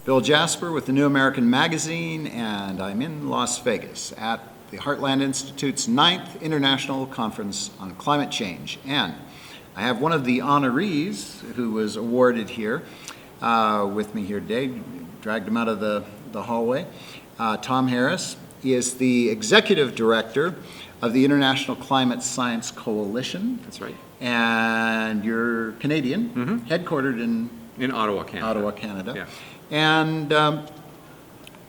Bill Jasper with the New American Magazine, and I'm in Las Vegas at the Heartland Institute's 9th International Conference on Climate Change. And I have one of the honorees who was awarded here with me here today. Dragged him out of the hallway. Tom Harris. He is the Executive Director of the International Climate Science Coalition. That's right. And you're Canadian, headquartered in Ottawa, Canada. Yeah. And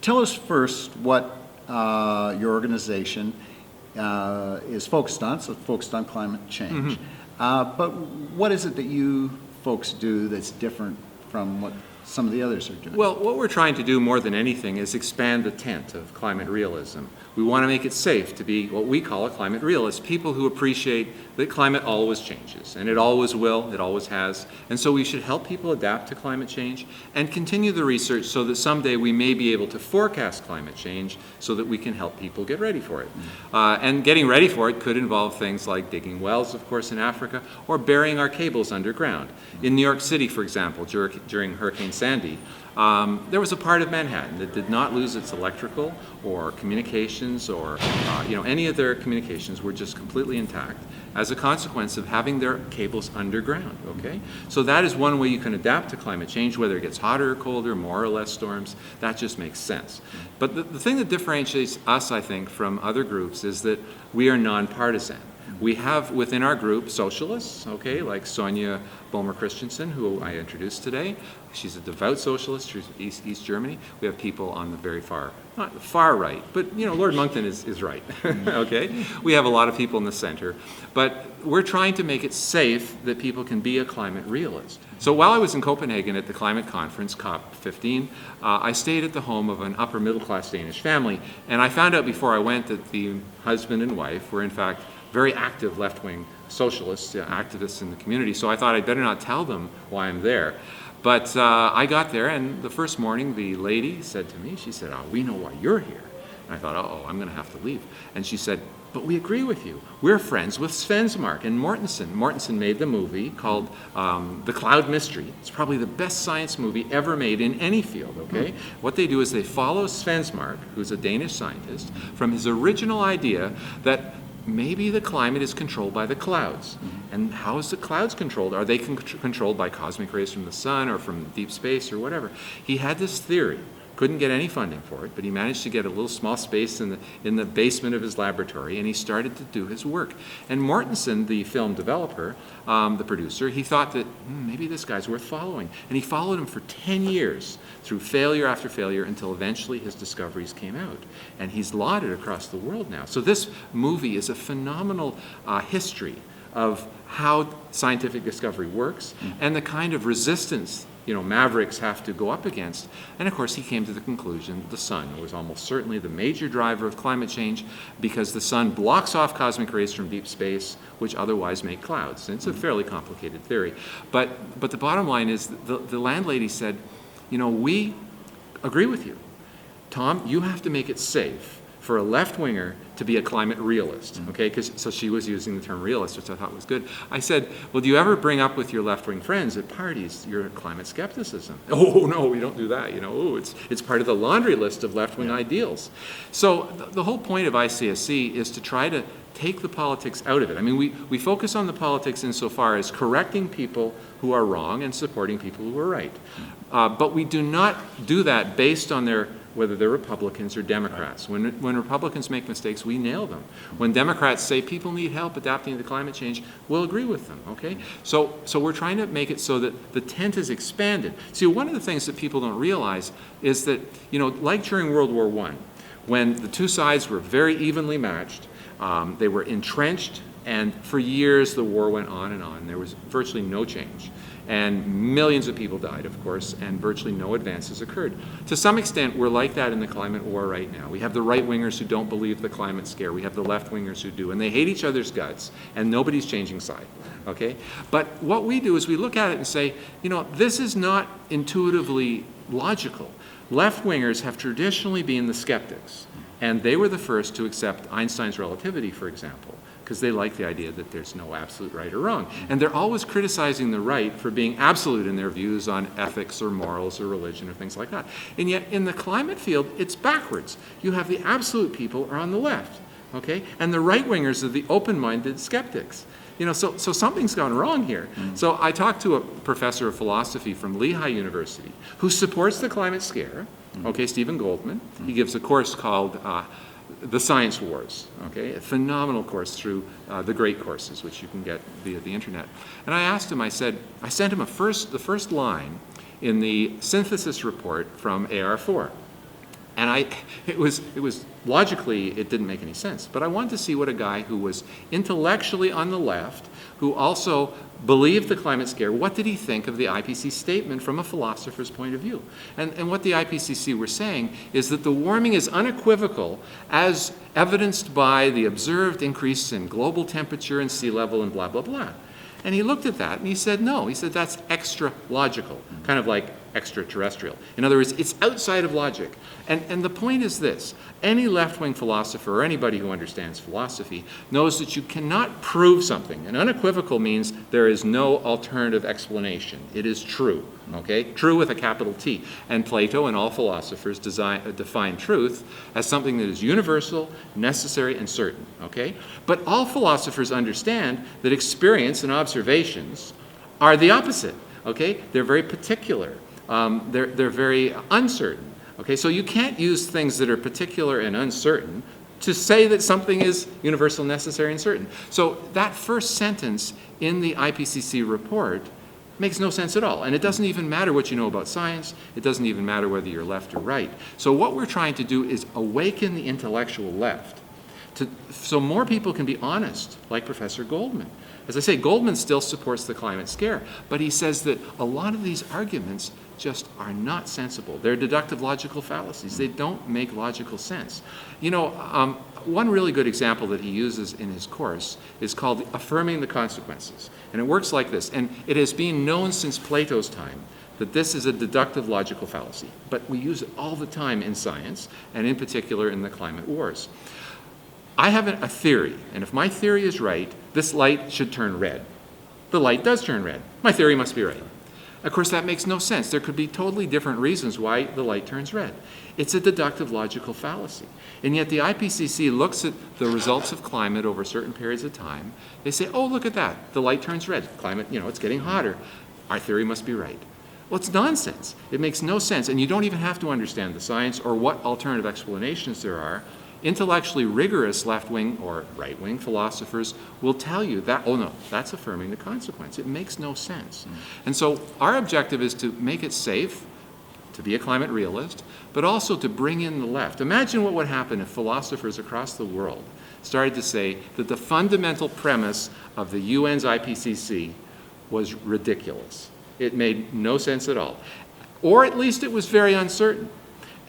tell us first what your organization is focused on. So it's focused on climate change. But what is it that you folks do that's different from what some of the others are doing? Well, what we're trying to do more than anything is expand the tent of climate realism. We want to make it safe to be what we call a climate realist, people who appreciate that climate always changes, and it always will, it always has. And so we should help people adapt to climate change and continue the research so that someday we may be able to forecast climate change so that we can help people get ready for it. And getting ready for it could involve things like digging wells, of course, in Africa, or burying our cables underground. In New York City, for example, during Hurricane Sandy, there was a part of Manhattan that did not lose its electrical or communications or any of their communications were just completely intact as a consequence of having their cables underground, okay? So that is one way you can adapt to climate change, whether it gets hotter or colder, more or less storms. That just makes sense. But the thing that differentiates us, I think, from other groups is that we are nonpartisan. We have within our group socialists, okay, like Sonia Boehmer Christensen, who I introduced today. She's a devout socialist. She's East Germany. We have people on the very not the far right, but Lord Monckton is right, okay? We have a lot of people in the center, but we're trying to make it safe that people can be a climate realist. So while I was in Copenhagen at the climate conference, COP15, I stayed at the home of an upper middle class Danish family, and I found out before I went that the husband and wife were in fact very active left-wing socialists, activists in the community, so I thought I'd better not tell them why I'm there. But I got there, and the first morning, the lady said to me, she said, "Oh, we know why you're here." And I thought, oh, I'm going to have to leave. And she said, "But we agree with you. We're friends with Svensmark and Mortensen." Mortensen made the movie called The Cloud Mystery. It's probably the best science movie ever made in any field, okay? What they do is they follow Svensmark, who's a Danish scientist, from his original idea that maybe the climate is controlled by the clouds. And how is the clouds controlled? Are they controlled by cosmic rays from the sun or from deep space or whatever? He had this theory. Couldn't get any funding for it, but he managed to get a little small space in the basement of his laboratory, and he started to do his work. And Mortensen, the film developer, the producer, he thought that maybe this guy's worth following. And he followed him for 10 years through failure after failure until eventually his discoveries came out. And he's lauded across the world now. So this movie is a phenomenal history of how scientific discovery works and the kind of resistance mavericks have to go up against. And of course, he came to the conclusion that the sun was almost certainly the major driver of climate change because the sun blocks off cosmic rays from deep space, which otherwise make clouds. And it's a fairly complicated theory. But the bottom line is the landlady said, we agree with you. Tom, you have to make it safe for a left-winger to be a climate realist, okay? So she was using the term realist, which I thought was good. I said, well, do you ever bring up with your left-wing friends at parties your climate skepticism? Oh, no, we don't do that, it's part of the laundry list of left-wing ideals. So the whole point of ICSC is to try to take the politics out of it. I mean, we focus on the politics insofar as correcting people who are wrong and supporting people who are right. But we do not do that based on whether they're Republicans or Democrats. When Republicans make mistakes, we nail them. When Democrats say people need help adapting to climate change, we'll agree with them, okay? So we're trying to make it so that the tent is expanded. See, one of the things that people don't realize is that, like during World War I, when the two sides were very evenly matched, they were entrenched, and for years the war went on and on. There was virtually no change. And millions of people died, of course, and virtually no advances occurred. To some extent, we're like that in the climate war right now. We have the right-wingers who don't believe the climate scare. We have the left-wingers who do, and they hate each other's guts, and nobody's changing side, okay? But what we do is we look at it and say, this is not intuitively logical. Left-wingers have traditionally been the skeptics, and they were the first to accept Einstein's relativity, for example. because they like the idea that there's no absolute right or wrong. And they're always criticizing the right for being absolute in their views on ethics or morals or religion or things like that. And yet in the climate field, it's backwards. You have the absolute people are on the left, okay? And the right-wingers are the open-minded skeptics. You know, so something's gone wrong here. So I talked to a professor of philosophy from Lehigh University who supports the climate scare, okay, Stephen Goldman. He gives a course called The Science Wars, okay, a phenomenal course through the Great Courses, which you can get via the internet. And I asked him, I sent him the first line in the synthesis report from AR4. And it was logically, it didn't make any sense. But I wanted to see what a guy who was intellectually on the left, who also believed the climate scare, what did he think of the IPCC statement from a philosopher's point of view? And what the IPCC were saying is that the warming is unequivocal as evidenced by the observed increase in global temperature and sea level and blah, blah, blah. And he looked at that and he said, no. He said, that's extra-logical, kind of like extraterrestrial. In other words, it's outside of logic. And the point is this. Any left-wing philosopher or anybody who understands philosophy knows that you cannot prove something. And unequivocal means there is no alternative explanation. It is true, okay? True with a capital T. And Plato and all philosophers define truth as something that is universal, necessary, and certain, okay? But all philosophers understand that experience and observations are the opposite, okay? They're very particular. They're very uncertain. Okay, so you can't use things that are particular and uncertain to say that something is universal, necessary, and certain. So that first sentence in the IPCC report makes no sense at all. And it doesn't even matter what you know about science. It doesn't even matter whether you're left or right. So what we're trying to do is awaken the intellectual left so more people can be honest, like Professor Goldman. As I say, Goldman still supports the climate scare, but he says that a lot of these arguments just are not sensible. They're deductive logical fallacies. They don't make logical sense. You know, one really good example that he uses in his course is called affirming the consequences. And it works like this. And it has been known since Plato's time that this is a deductive logical fallacy. But we use it all the time in science, and in particular in the climate wars. I have a theory, and if my theory is right, this light should turn red. The light does turn red. My theory must be right. Of course, that makes no sense. There could be totally different reasons why the light turns red. It's a deductive logical fallacy. And yet the IPCC looks at the results of climate over certain periods of time. They say, oh, look at that. The light turns red. Climate, you know, it's getting hotter. Our theory must be right. Well, it's nonsense. It makes no sense. And you don't even have to understand the science or what alternative explanations there are. Intellectually rigorous left-wing or right-wing philosophers will tell you that, oh no, that's affirming the consequence. It makes no sense. And so our objective is to make it safe, to be a climate realist, but also to bring in the left. Imagine what would happen if philosophers across the world started to say that the fundamental premise of the UN's IPCC was ridiculous. It made no sense at all. Or at least it was very uncertain.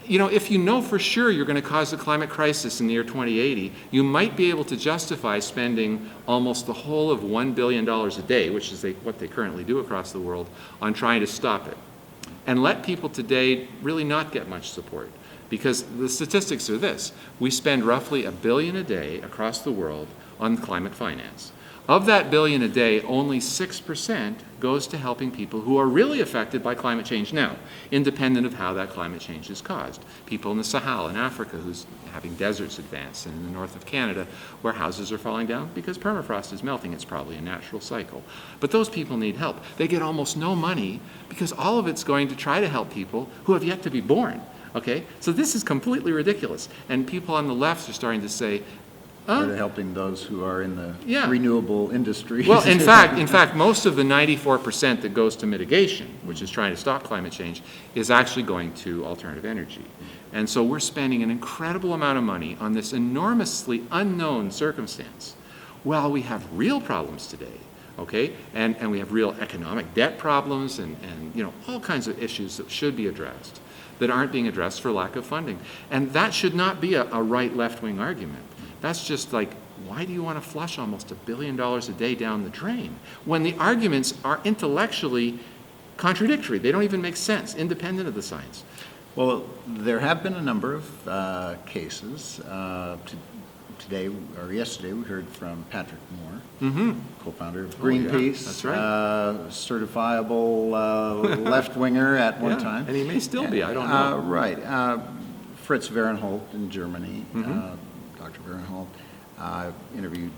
You know, if you know for sure you're going to cause the climate crisis in the year 2080, you might be able to justify spending almost the whole of $1 billion a day, which is what they currently do across the world, on trying to stop it. And let people today really not get much support. Because the statistics are this. We spend roughly $1 billion a day across the world on climate finance. Of that billion a day, only 6% goes to helping people who are really affected by climate change now, independent of how that climate change is caused. People in the Sahel in Africa who's having deserts advance, and in the north of Canada where houses are falling down because permafrost is melting. It's probably a natural cycle. But those people need help. They get almost no money because all of it's going to try to help people who have yet to be born. Okay? So this is completely ridiculous. And people on the left are starting to say, Or helping those who are in the renewable industries. Well, in fact, most of the 94% that goes to mitigation, which is trying to stop climate change, is actually going to alternative energy. And so we're spending an incredible amount of money on this enormously unknown circumstance while we have real problems today, okay? And we have real economic debt problems and you know, all kinds of issues that should be addressed that aren't being addressed for lack of funding. And that should not be a right-left-wing argument. That's just like, why do you want to flush almost $1 billion a day down the drain when the arguments are intellectually contradictory? They don't even make sense, independent of the science. Well, there have been a number of cases to today, or yesterday, we heard from Patrick Moore, co-founder of Greenpeace. Yeah, that's right. Certifiable left-winger at one Yeah, time. and he may still be, I don't know. Right. Fritz Verenholt in Germany, Dr. Verenholt, interviewed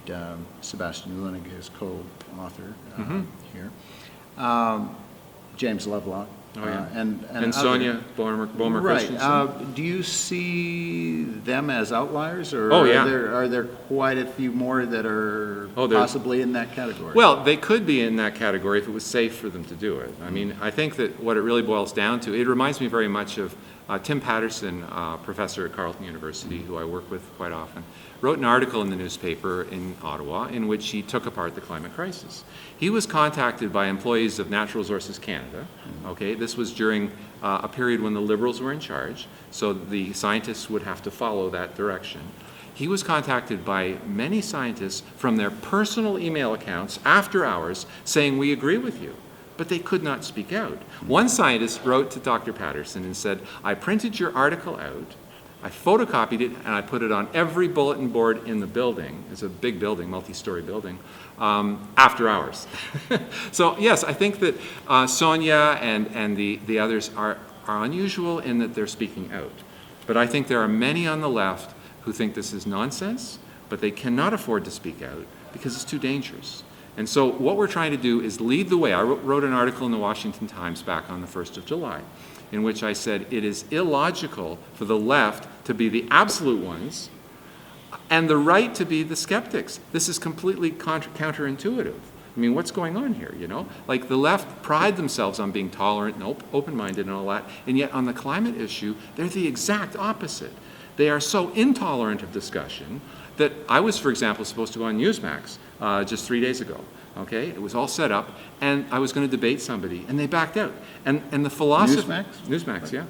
Sebastian Lunig, his co-author here. James Lovelock. Oh, yeah. And And Sonia Boehmer right. Christensen. Do you see them as outliers, or Oh, yeah. are there quite a few more that are Oh, there- possibly in that category? Well, they could be in that category if it was safe for them to do it. I mean, I think that what it really boils down to, it reminds me very much of Tim Patterson, professor at Carleton University, who I work with quite often, wrote an article in the newspaper in Ottawa in which he took apart the climate crisis. He was contacted by employees of Natural Resources Canada. Okay, this was during a period when the Liberals were in charge, so the scientists would have to follow that direction. He was contacted by many scientists from their personal email accounts after hours saying, "We agree with you," but they could not speak out. One scientist wrote to Dr. Patterson and said, "I printed your article out, I photocopied it, and I put it on every bulletin board in the building." It's a big building, multi-story building, after hours. So yes, I think that Sonia and the others are unusual in that they're speaking out. But I think there are many on the left who think this is nonsense, but they cannot afford to speak out because it's too dangerous. And so what we're trying to do is lead the way. I wrote an article in the Washington Times back on the 1st of July in which I said it is illogical for the left to be the absolute ones and the right to be the skeptics. This is completely counterintuitive. I mean, what's going on here, you know? Like, the left pride themselves on being tolerant and open-minded and all that, and yet on the climate issue, they're the exact opposite. They are so intolerant of discussion that I was, for example, supposed to go on Newsmax just 3 days ago. Okay, it was all set up, and I was going to debate somebody, and they backed out. And the philosophy... Newsmax,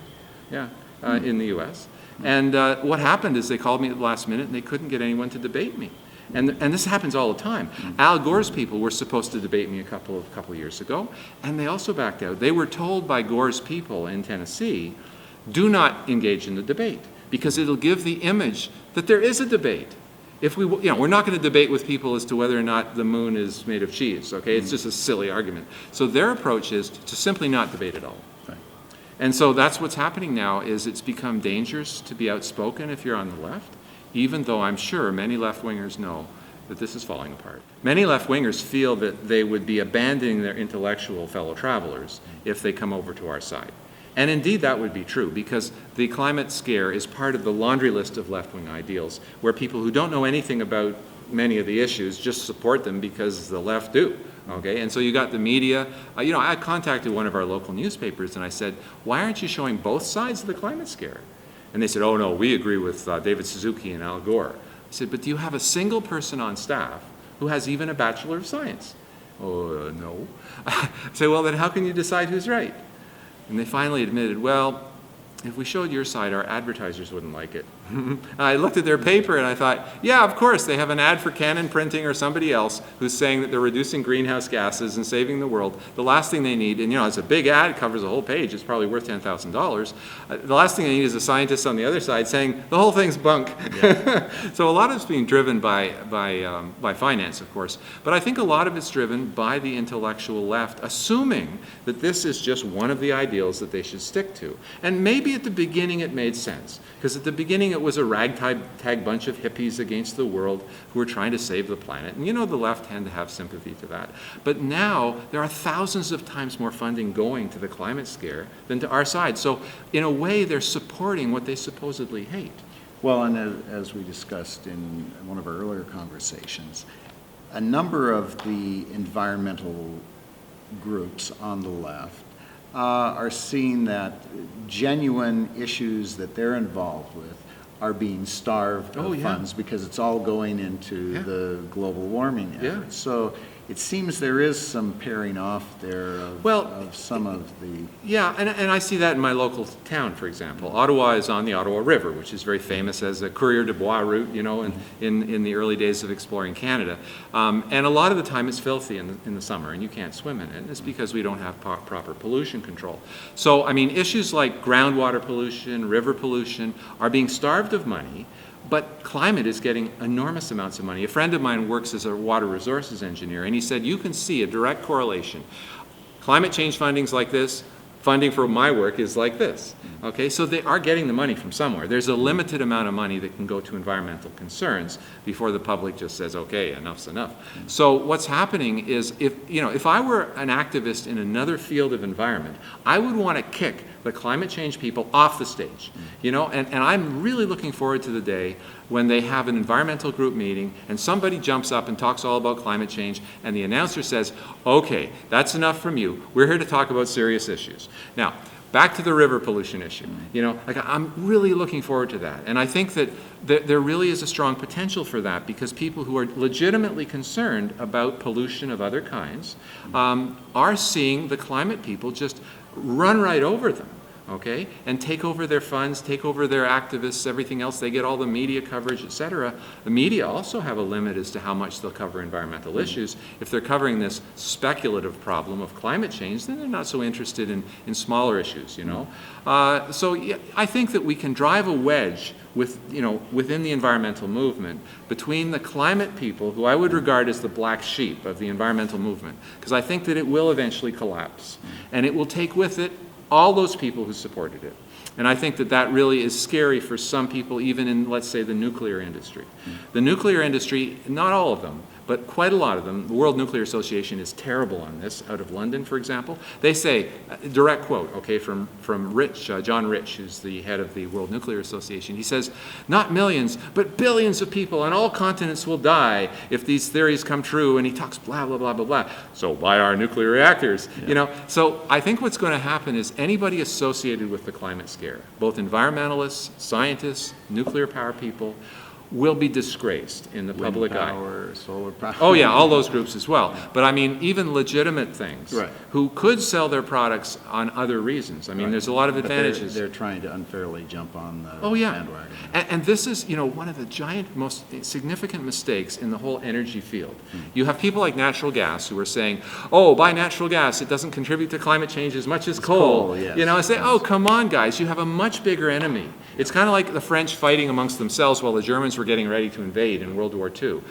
yeah, in the U.S. And what happened is they called me at the last minute, and they couldn't get anyone to debate me. And this happens all the time. Al Gore's people were supposed to debate me a couple of years ago, and they also backed out. They were told by Gore's people in Tennessee, do not engage in the debate, because it'll give the image that there is a debate. If we're not going to debate with people as to whether or not the moon is made of cheese, okay? It's just a silly argument. So their approach is to simply not debate at all. Right. And so that's what's happening now, is it's become dangerous to be outspoken if you're on the left, even though I'm sure many left-wingers know that this is falling apart. Many left-wingers feel that they would be abandoning their intellectual fellow travelers if they come over to our side. And indeed, that would be true, because the climate scare is part of the laundry list of left-wing ideals, where people who don't know anything about many of the issues just support them because the left do. Okay, and so you got the media. I contacted one of our local newspapers and I said, "Why aren't you showing both sides of the climate scare?" And they said, "Oh no, we agree with David Suzuki and Al Gore." I said, "But do you have a single person on staff who has even a Bachelor of Science?" "Oh, no." I said, "Well, then how can you decide who's right?" And they finally admitted, "Well, if we showed your side, our advertisers wouldn't like it." I looked at their paper and I thought, yeah, of course, they have an ad for Canon Printing or somebody else who's saying that they're reducing greenhouse gases and saving the world. The last thing they need, and it's a big ad, it covers a whole page, it's probably worth $10,000. The last thing they need is a scientist on the other side saying the whole thing's bunk. Yeah. So a lot of it's being driven by finance, of course, but I think a lot of it's driven by the intellectual left, assuming that this is just one of the ideals that they should stick to. And maybe at the beginning it made sense, because at the beginning it was a ragtag bunch of hippies against the world who were trying to save the planet. And the left tend to have sympathy to that. But now there are thousands of times more funding going to the climate scare than to our side. So in a way, they're supporting what they supposedly hate. Well, and as we discussed in one of our earlier conversations, a number of the environmental groups on the left are seeing that genuine issues that they're involved with are being starved of funds because it's all going into the global warming effort. So it seems there is some pairing off there of some of the... Yeah, and I see that in my local town, for example. Ottawa is on the Ottawa River, which is very famous as a Courrier de Bois route, in the early days of exploring Canada. And a lot of the time it's filthy in the summer, and you can't swim in it. And it's because we don't have proper pollution control. So, issues like groundwater pollution, river pollution are being starved of money, But climate is getting enormous amounts of money. A friend of mine works as a water resources engineer, and he said you can see a direct correlation. Climate change funding's like this, funding for my work is like this. Okay, so they are getting the money from somewhere. There's a limited amount of money that can go to environmental concerns before the public just says, okay, enough's enough. So what's happening is, if I were an activist in another field of environment, I would want to kick the climate change people off the stage. And I'm really looking forward to the day when they have an environmental group meeting and somebody jumps up and talks all about climate change and the announcer says, okay, that's enough from you. We're here to talk about serious issues. Now, back to the river pollution issue. I'm really looking forward to that. And I think that there really is a strong potential for that, because people who are legitimately concerned about pollution of other kinds are seeing the climate people just run right over them. Okay, and take over their funds, take over their activists, everything else. They get all the media coverage, etc. The media also have a limit as to how much they'll cover environmental issues. If they're covering this speculative problem of climate change, then they're not so interested in smaller issues, So yeah, I think that we can drive a wedge within the environmental movement between the climate people, who I would regard as the black sheep of the environmental movement, because I think that it will eventually collapse. And it will take with it all those people who supported it. And I think that really is scary for some people, even in, let's say, the nuclear industry. The nuclear industry, not all of them, but quite a lot of them, the World Nuclear Association is terrible on this, out of London, for example. They say, direct quote, okay, from Rich, John Rich, who's the head of the World Nuclear Association. He says, not millions, but billions of people on all continents will die if these theories come true. And he talks blah, blah, blah, blah, blah. So buy our nuclear reactors, So I think what's going to happen is anybody associated with the climate scare, both environmentalists, scientists, nuclear power people, will be disgraced in the public eye. Wind power, solar power. Oh yeah, all those groups as well. But I mean, even legitimate things, Right. who could sell their products on other reasons. I mean, there's a lot of But advantages. they're trying to unfairly jump on the Oh yeah, bandwagon. and this is one of the giant, most significant mistakes in the whole energy field. You have people like natural gas who are saying, "Oh, buy natural gas; it doesn't contribute to climate change as much as coal." coal, yes. I say, "Oh, come on, guys! You have a much bigger enemy." It's kind of like the French fighting amongst themselves while the Germans were getting ready to invade in World War II.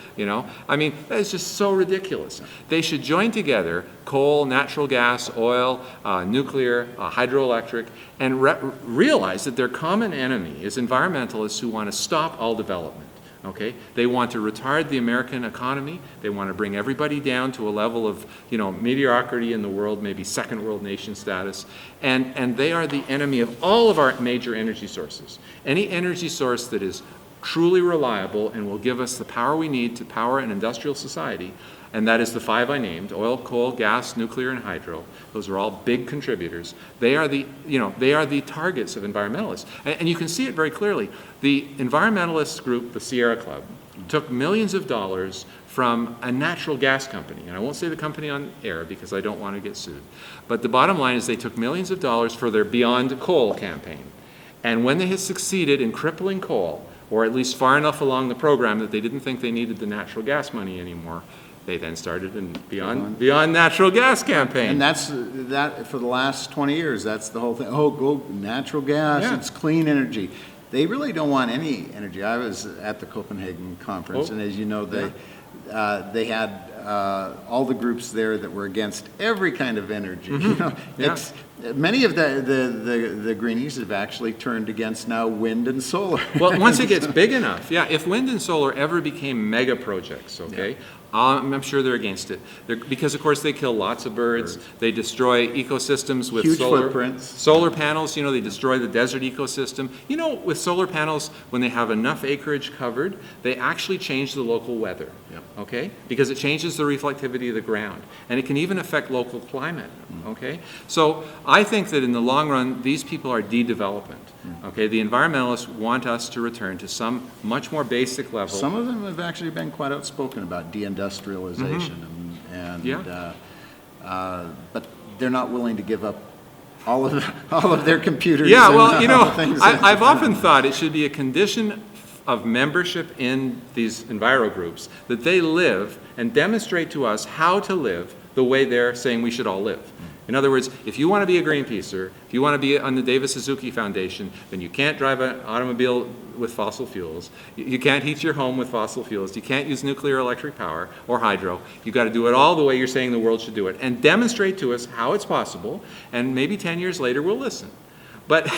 I mean, that is just so ridiculous. They should join together: coal, natural gas, oil, nuclear, hydroelectric, and realize that their common enemy is environmentalists who want to stop all development. Okay? They want to retard the American economy. They want to bring everybody down to a level of, mediocrity in the world, maybe second world nation status. And they are the enemy of all of our major energy sources. Any energy source that is truly reliable and will give us the power we need to power an industrial society, and that is the 5 I named: oil, coal, gas, nuclear, and hydro. Those are all big contributors. They are the targets of environmentalists. And you can see it very clearly. The environmentalist group, the Sierra Club, took millions of dollars from a natural gas company. And I won't say the company on air because I don't want to get sued. But the bottom line is they took millions of dollars for their Beyond Coal campaign. And when they had succeeded in crippling coal, or at least far enough along the program that they didn't think they needed the natural gas money anymore, they then started a Beyond Natural Gas campaign. And that's that for the last 20 years. That's the whole thing. Oh, go natural gas. Yeah. It's clean energy. They really don't want any energy. I was at the Copenhagen conference, and as you know, they had all the groups there that were against every kind of energy. Many of the greenies have actually turned against now wind and solar. Well, once it gets big enough, if wind and solar ever became mega projects, I'm sure they're against it. Because, of course, they kill lots of birds. They destroy ecosystems with Huge footprints. Solar panels, they destroy the desert ecosystem. With solar panels, when they have enough acreage covered, they actually change the local weather, okay? Because it changes the reflectivity of the ground. And it can even affect local climate, okay? So I think that in the long run, these people are de-development. Okay, the environmentalists want us to return to some much more basic level. Some of them have actually been quite outspoken about deindustrialization, but they're not willing to give up all of their computers. Yeah, well, things. I've often thought it should be a condition of membership in these enviro groups that they live and demonstrate to us how to live the way they're saying we should all live. In other words, if you want to be a Greenpeacer, if you want to be on the Davis Suzuki Foundation, then you can't drive an automobile with fossil fuels. You can't heat your home with fossil fuels. You can't use nuclear electric power or hydro. You've got to do it all the way you're saying the world should do it, and demonstrate to us how it's possible, and maybe 10 years later we'll listen. But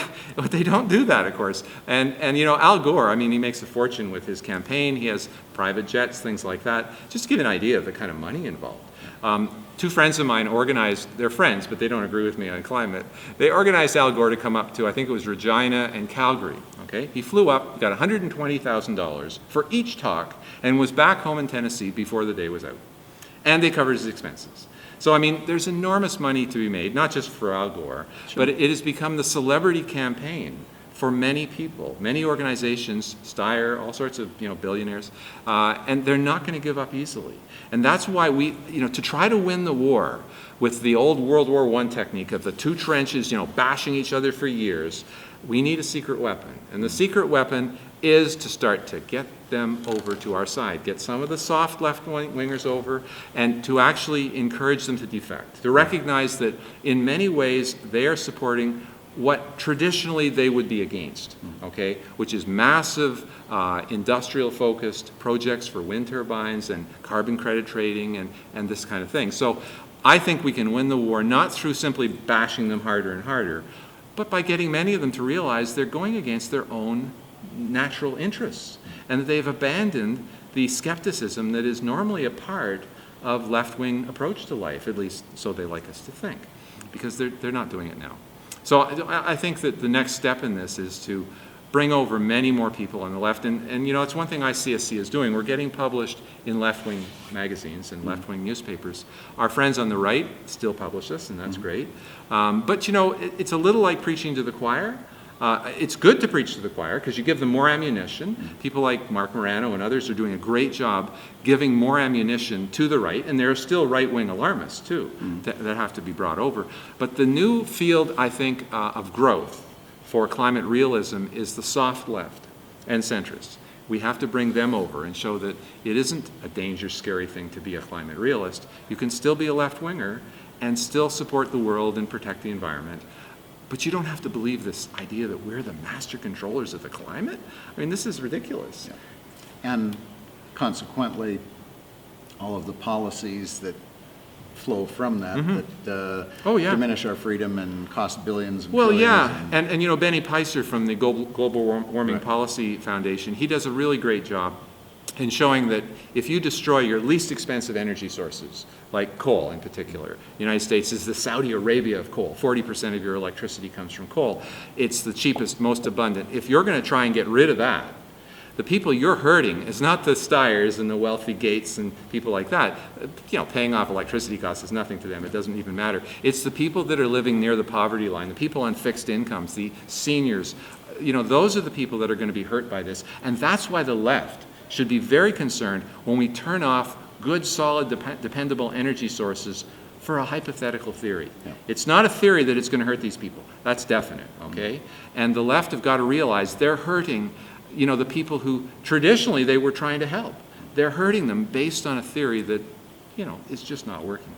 they don't do that, of course. And Al Gore, I mean, he makes a fortune with his campaign. He has private jets, things like that. Just to give you an idea of the kind of money involved. Two friends of mine organized, they're friends, but they don't agree with me on climate. They organized Al Gore to come up to, I think it was Regina and Calgary, okay? He flew up, got $120,000 for each talk, and was back home in Tennessee before the day was out. And they covered his expenses. So, I mean, there's enormous money to be made, not just for Al Gore, but it has become the celebrity campaign for many people, many organizations, Steyer, all sorts of billionaires, and they're not going to give up easily. And that's why we, to try to win the war with the old World War I technique of the two trenches, bashing each other for years, we need a secret weapon. And the secret weapon is to start to get them over to our side, get some of the soft left-wingers over, and to actually encourage them to defect, to recognize that in many ways they are supporting what traditionally they would be against, okay, which is massive industrial-focused projects for wind turbines and carbon credit trading and this kind of thing. So I think we can win the war not through simply bashing them harder and harder, but by getting many of them to realize they're going against their own natural interests, and that they've abandoned the skepticism that is normally a part of left-wing approach to life, at least so they like us to think, because they're not doing it now. So I think that the next step in this is to bring over many more people on the left, and it's one thing ICSC is doing. We're getting published in left-wing magazines and left-wing newspapers. Our friends on the right still publish us, and that's great. But it's a little like preaching to the choir. It's good to preach to the choir because you give them more ammunition. People like Mark Morano and others are doing a great job giving more ammunition to the right, and there are still right-wing alarmists too that have to be brought over. But the new field, I think, of growth for climate realism is the soft left and centrists. We have to bring them over and show that it isn't a dangerous, scary thing to be a climate realist. You can still be a left-winger and still support the world and protect the environment. But you don't have to believe this idea that we're the master controllers of the climate. I mean, this is ridiculous. Yeah. And consequently, all of the policies that flow from that diminish our freedom and cost billions and well, trillions. yeah, and Benny Peiser from the Global Warming Policy Foundation, he does a really great job in showing that if you destroy your least expensive energy sources, like coal in particular, the United States is the Saudi Arabia of coal. 40% of your electricity comes from coal. It's the cheapest, most abundant. If you're going to try and get rid of that, the people you're hurting is not the Steyers and the wealthy Gates and people like that. Paying off electricity costs is nothing to them. It doesn't even matter. It's the people that are living near the poverty line, the people on fixed incomes, the seniors. Those are the people that are going to be hurt by this. And that's why the left should be very concerned when we turn off good, solid, dependable energy sources for a hypothetical theory. Yeah. It's not a theory that it's going to hurt these people. That's definite, okay? And the left have got to realize they're hurting, the people who traditionally they were trying to help. They're hurting them based on a theory that, is just not working.